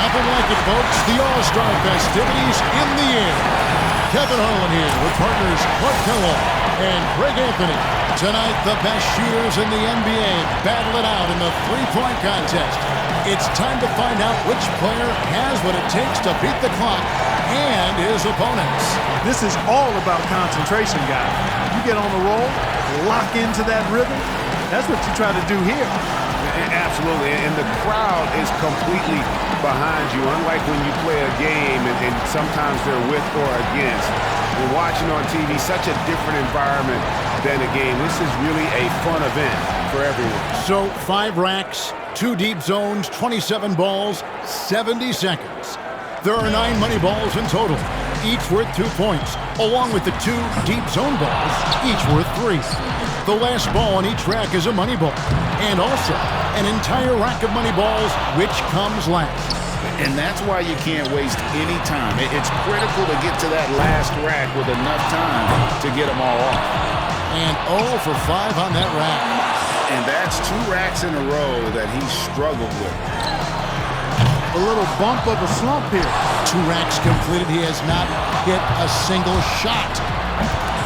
Nothing like it, folks. The All-Star festivities in the air. Kevin Harlan here with partners Clark Kellogg and Greg Anthony. Tonight, the best shooters in the NBA battle it out in the three-point contest. It's time to find out which player has what it takes to beat the clock and his opponents. This is all about concentration, guys. You get on the roll, lock into that rhythm. That's what you try to do here. Absolutely, and the crowd is completely behind you, unlike when you play a game and sometimes they're with or against. We're watching on TV, such a different environment than a game. This is really a fun event for everyone. So 5 racks, 2 deep zones, 27 balls, 70 seconds. There are 9 money balls in total, each worth 2 points, along with the 2 deep zone balls, each worth 3. The last ball on each rack is a money ball, and also an entire rack of money balls, which comes last. And that's why you can't waste any time. It's critical to get to that last rack with enough time to get them all off. And 0 for 5 on that rack. And that's 2 racks in a row that he struggled with. A little bump of a slump here. 2 racks completed. He has not hit a single shot.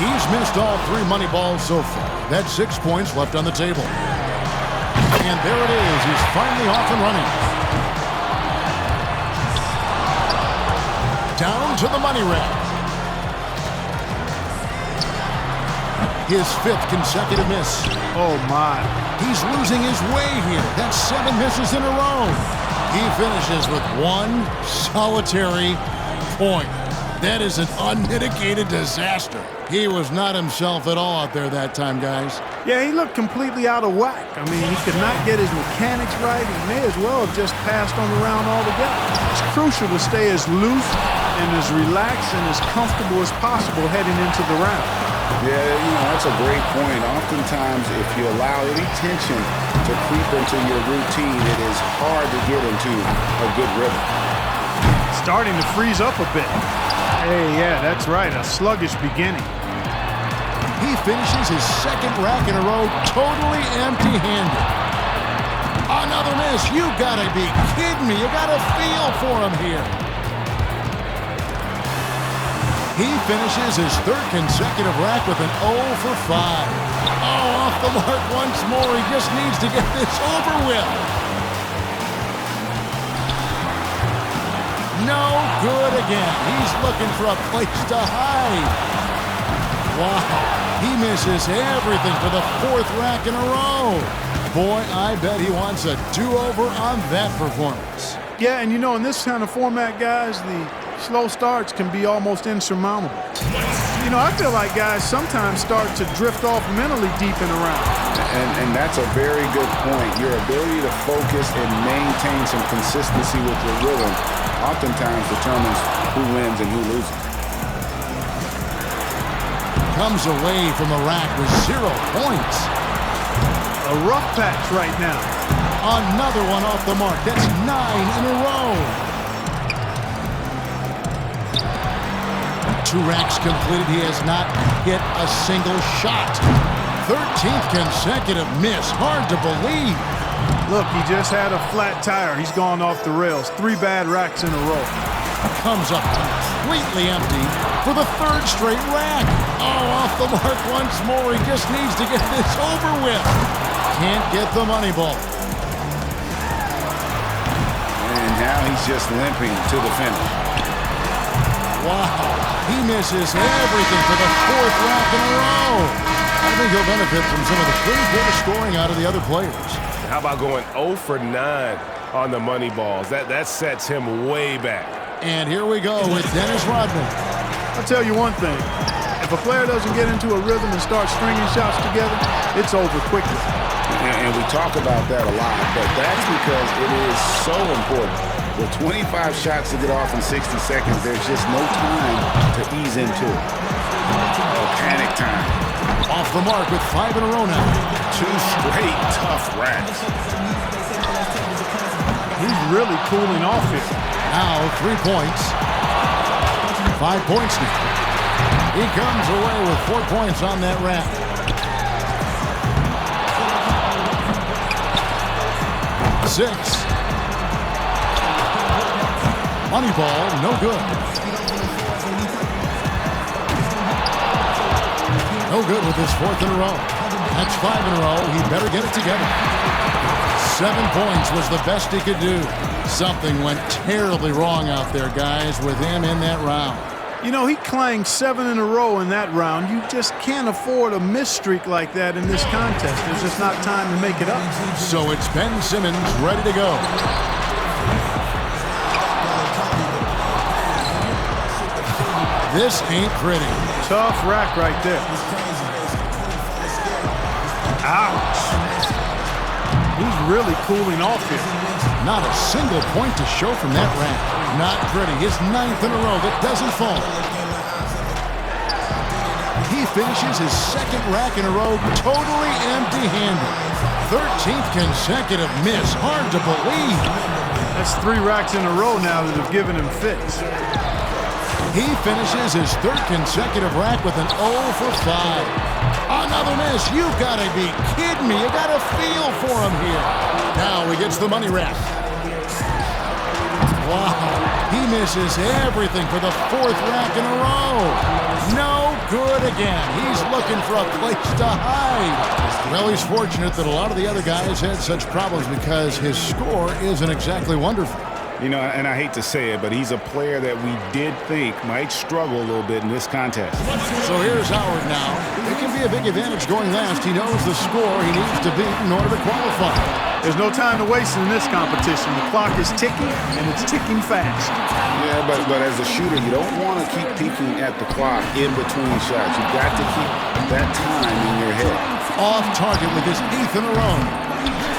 He's missed all 3 money balls so far. That's 6 points left on the table. And there it is. He's finally off and running. Down to the money rack. His 5th consecutive miss. Oh, my. He's losing his way here. That's 7 misses in a row. He finishes with 1 solitary point. That is an unmitigated disaster. He was not himself at all out there that time, guys. Yeah, he looked completely out of whack. I mean, he could not get his mechanics right. He may as well have just passed on the round altogether. It's crucial to stay as loose and as relaxed and as comfortable as possible heading into the round. Yeah, that's a great point. Oftentimes, if you allow any tension to creep into your routine, it is hard to get into a good rhythm. Starting to freeze up a bit. Hey, yeah, that's right, a sluggish beginning. He finishes his 2nd rack in a row totally empty-handed. Another miss. You gotta be kidding me. You gotta feel for him here. He finishes his 3rd consecutive rack with an 0 for 5. Oh, off the mark once more. He just needs to get this over with. No good again. He's looking for a place to hide. Wow. He misses everything for the 4th rack in a row. Boy, I bet he wants a do-over on that performance. Yeah, and in this kind of format, guys, the slow starts can be almost insurmountable. I feel like guys sometimes start to drift off mentally deep in a round. And that's a very good point. Your ability to focus and maintain some consistency with your rhythm oftentimes determines who wins and who loses. Comes away from the rack with 0 points. A rough patch right now. Another one off the mark. That's 9 in a row. 2 racks completed. He has not hit a single shot. 13th consecutive miss. Hard to believe. Look, he just had a flat tire. He's gone off the rails. 3 bad racks in a row. Comes up completely empty for the 3rd straight rack. Oh, off the mark once more. He just needs to get this over with. Can't get the money ball. And now he's just limping to the finish. Wow. He misses everything for the 4th rack in a row. I think he'll benefit from some of the pretty good scoring out of the other players. How about going 0 for 9 on the money balls? That sets him way back. And here we go with Dennis Rodman. I'll tell you one thing. If a player doesn't get into a rhythm and start stringing shots together, it's over quickly. And we talk about that a lot, but that's because it is so important. With 25 shots to get off in 60 seconds, there's just no time to ease into it. Panic time. Off the mark with 5 in a row now. 2 straight tough racks. He's really cooling off here. Now 3 points. 5 points now. He comes away with 4 points on that rack. 6. Money ball, no good. No good with his 4th in a row. That's 5 in a row. He better get it together. 7 points was the best he could do. Something went terribly wrong out there, guys, with him in that round. You know, he clanged 7 in a row in that round. You just can't afford a miss streak like that in this contest. There's just not time to make it up. So it's Ben Simmons ready to go. This ain't pretty. Tough rack right there. Ouch. He's really cooling off here. Not a single point to show from that rack. Not pretty. His 9th in a row that doesn't fall. He finishes his 2nd rack in a row totally empty-handed. 13th consecutive miss. Hard to believe. That's 3 racks in a row now that have given him fits. He finishes his 3rd consecutive rack with an 0 for 5. Another miss. You've got to be kidding me. You got to feel for him here. Now he gets the money rack. Wow. He misses everything for the 4th rack in a row. No good again. He's looking for a place to hide. Well, he's fortunate that a lot of the other guys had such problems because his score isn't exactly wonderful. You know, and I hate to say it, but he's a player that we did think might struggle a little bit in this contest. So here's Howard now. It can be a big advantage going last. He knows the score he needs to beat in order to qualify. There's no time to waste in this competition. The clock is ticking, and it's ticking fast. Yeah, but as a shooter, you don't want to keep peeking at the clock in between shots. You've got to keep that time in your head. Off target with his 8th in a row.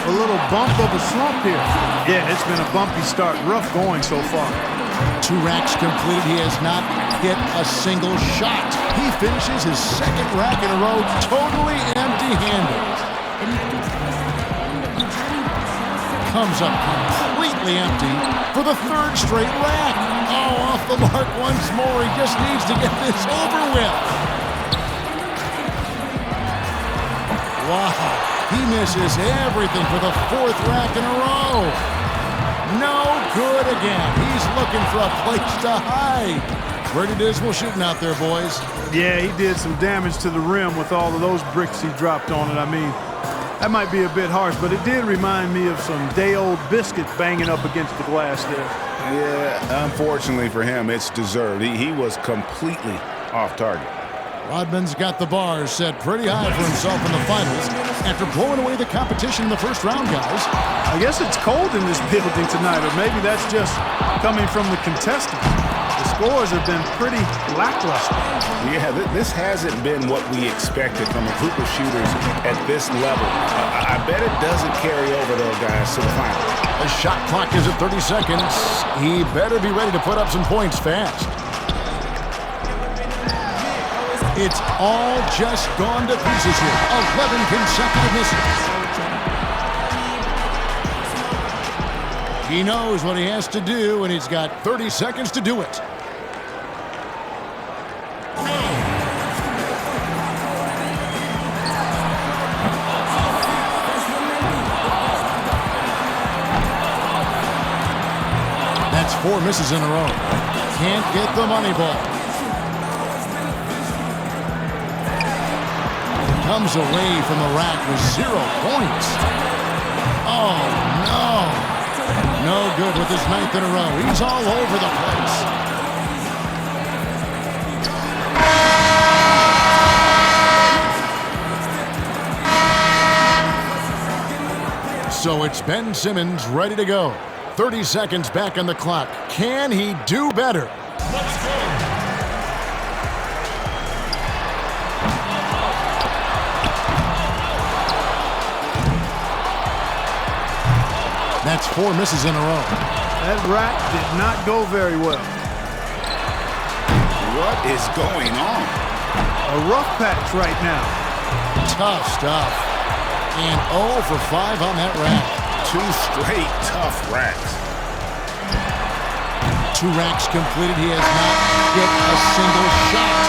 A little bump of a slump here. Yeah, it's been a bumpy start. Rough going so far. 2 racks completed. He has not hit a single shot. He finishes his 2nd rack in a row totally empty-handed. Comes up completely empty for the 3rd straight rack. Oh, off the mark once more. He just needs to get this over with. Wow. He misses everything for the 4th rack in a row. No good again. He's looking for a place to hide. Pretty dismal shooting out there, boys. Yeah, he did some damage to the rim with all of those bricks he dropped on it. I mean, that might be a bit harsh, but it did remind me of some day-old biscuits banging up against the glass there. Yeah, unfortunately for him, it's deserved. He was completely off target. Rodman's got the bars set pretty high for himself in the finals after blowing away the competition in the first round, guys. I guess it's cold in this building tonight, or maybe that's just coming from the contestants. The scores have been pretty lackluster. Yeah, this hasn't been what we expected from a group of shooters at this level. I bet it doesn't carry over those guys to the final. The shot clock is at 30 seconds. He better be ready to put up some points fast. It's all just gone to pieces here. 11 consecutive misses. He knows what he has to do, and he's got 30 seconds to do it. That's 4 misses in a row. Can't get the money ball. Comes away from the rack with 0 points. Oh, no. No good with his 9th in a row. He's all over the place. So it's Ben Simmons ready to go. 30 seconds back on the clock. Can he do better? Let's go. That's 4 misses in a row. That rack did not go very well. What is going on? A rough patch right now. Tough stuff. And 0 for 5 on that rack. 2 straight tough racks. 2 racks completed. He has not hit a single shot.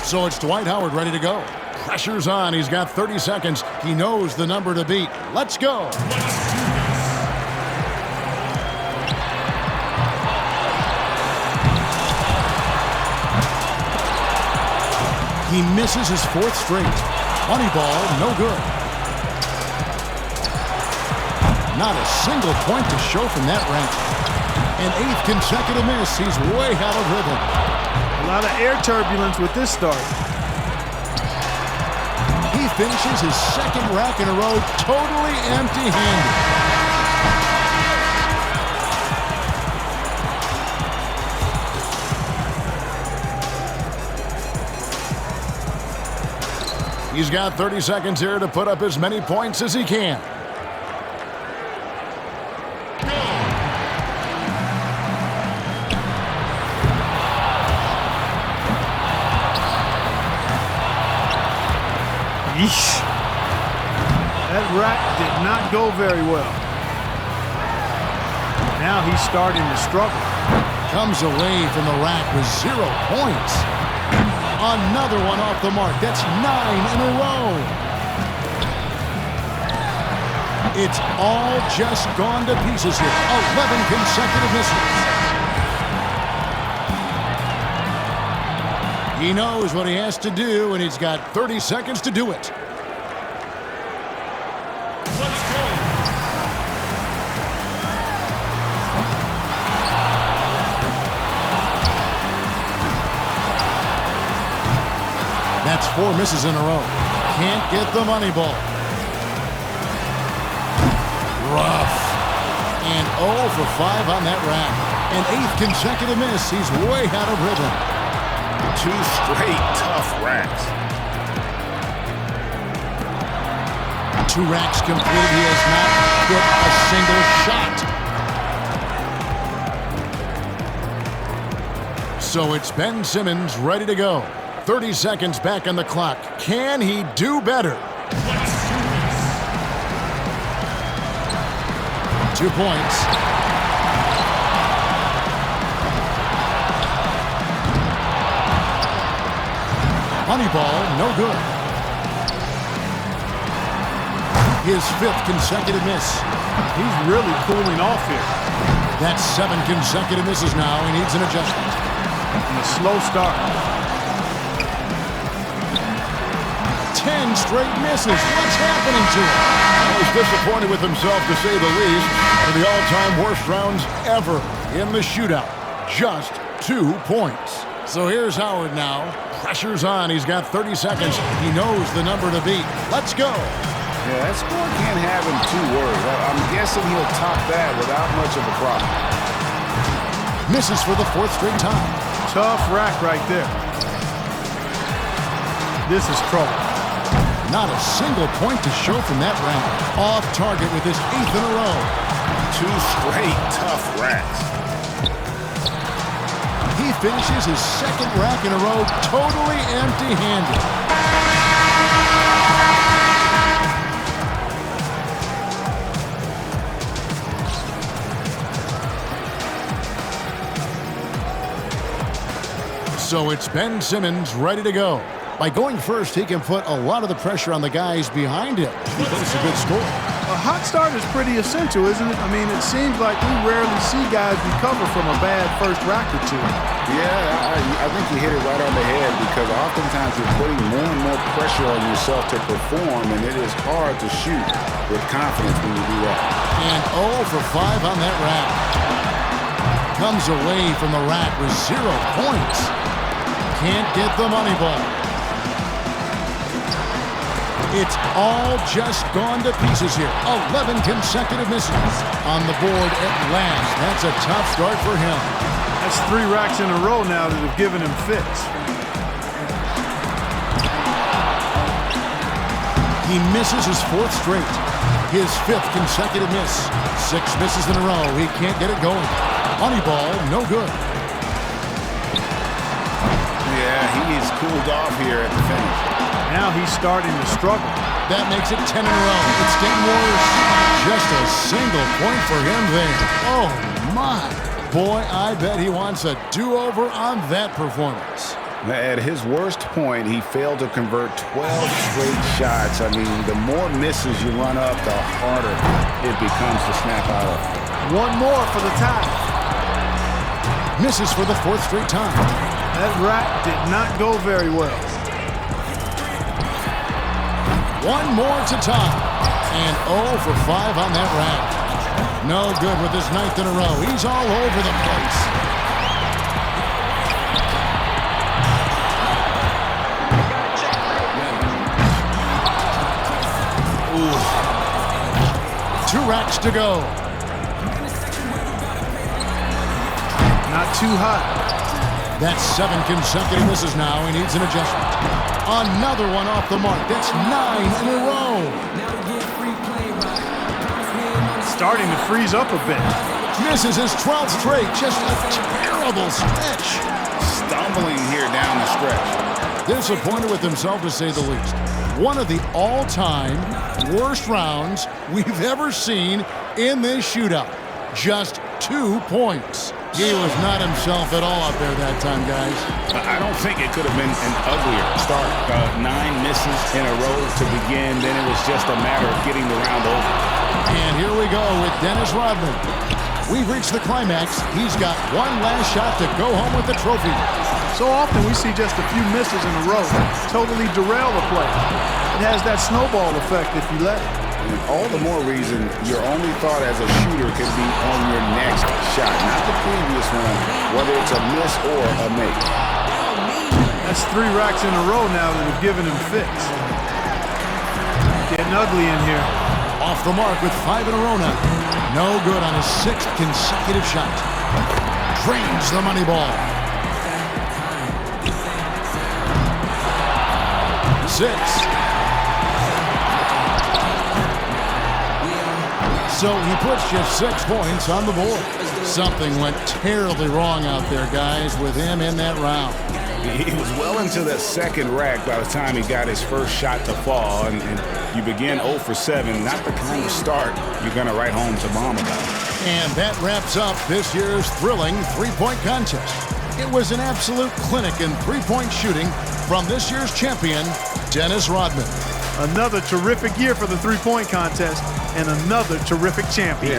So it's Dwight Howard ready to go. Pressure's on. He's got 30 seconds. He knows the number to beat. Let's go. He misses his 4th straight. Money ball, no good. Not a single point to show from that rank. An 8th consecutive miss. He's way out of rhythm. A lot of air turbulence with this start. He finishes his 2nd rack in a row totally empty-handed. He's got 30 seconds here to put up as many points as he can. Yeesh. That rack did not go very well. Now he's starting to struggle. Comes away from the rack with 0 points. Another one off the mark. That's 9 in a row. It's all just gone to pieces here. 11 consecutive misses. He knows what he has to do, and he's got 30 seconds to do it. Let's go. That's 4 misses in a row. Can't get the money ball. Rough. And 0 for 5 on that rack. An 8th consecutive miss. He's way out of rhythm. 2 straight tough racks. 2 racks completed. He has not hit a single shot. So it's Ben Simmons ready to go. 30 seconds back on the clock. Can he do better? 2 points. Money ball, no good. His 5th consecutive miss. He's really cooling off here. That's 7 consecutive misses now. He needs an adjustment. And a slow start. 10 straight misses. What's happening to him? He's disappointed with himself, to say the least, for the all-time worst rounds ever in the shootout. Just 2 points. So here's Howard now. Pressure's on. He's got 30 seconds. He knows the number to beat. Let's go. Yeah, that score can't have him too worried. I'm guessing he'll top that without much of a problem. Misses for the 4th straight time. Tough rack right there. This is trouble. Not a single point to show from that round. Off target with his 8th in a row. 2 straight tough racks. He finishes his 2nd rack in a row totally empty-handed. So it's Ben Simmons ready to go. By going first, he can put a lot of the pressure on the guys behind him. That's a good score. A hot start is pretty essential, isn't it? I mean, it seems like we rarely see guys recover from a bad first rack or two. Yeah, I think you hit it right on the head, because oftentimes you're putting more and more pressure on yourself to perform, and it is hard to shoot with confidence when you do that. And 0 for 5 on that rack. Comes away from the rack with 0 points. Can't get the money ball. It's all just gone to pieces here. 11 consecutive misses on the board at last. That's a tough start for him. That's 3 racks in a row now that have given him fits. He misses his 4th straight. His 5th consecutive miss. 6 misses in a row. He can't get it going. Money ball, no good. Yeah, he's cooled off here at the finish. Now he's starting to struggle. That makes it 10 in a row. It's getting worse. Just a single point for him there. Oh, my. Boy, I bet he wants a do-over on that performance. At his worst point, he failed to convert 12 straight shots. I mean, the more misses you run up, the harder it becomes to snap out of. One more for the tie. Misses for the 4th straight time. That rack did not go very well. One more to tie. And 0 for 5 on that rack. No good with his 9th in a row. He's all over the place. Ooh. 2 racks to go. Not too hot. That's 7 consecutive misses now. He needs an adjustment. Another one off the mark. That's 9 in a row. Starting to freeze up a bit. Misses his 12th straight. Just a terrible stretch. Stumbling here down the stretch. Disappointed with himself, to say the least. One of the all-time worst rounds we've ever seen in this shootout. Just 2 points. He was not himself at all out there that time, guys. I don't think it could have been an uglier start. 9 misses in a row to begin. Then it was just a matter of getting the round over. And here we go with Dennis Rodman. We've reached the climax. He's got one last shot to go home with the trophy. So often we see just a few misses in a row totally derail the play. It has that snowball effect if you let it. And all the more reason your only thought as a shooter could be on your next shot, not the previous one, whether it's a miss or a make. That's 3 racks in a row now that have given him fits. Getting ugly in here. Off the mark with 5 in a row now. No good on his 6th consecutive shot. Drains the money ball. 6. So he puts just 6 points on the board. Something went terribly wrong out there, guys, with him in that round. He was well into the 2nd rack by the time he got his first shot to fall. And you begin 0 for 7. Not the kind of start you're going to write home to mom about. And that wraps up this year's thrilling 3-point contest. It was an absolute clinic in 3-point shooting from this year's champion, Dennis Rodman. Another terrific year for the 3-point contest and another terrific champion.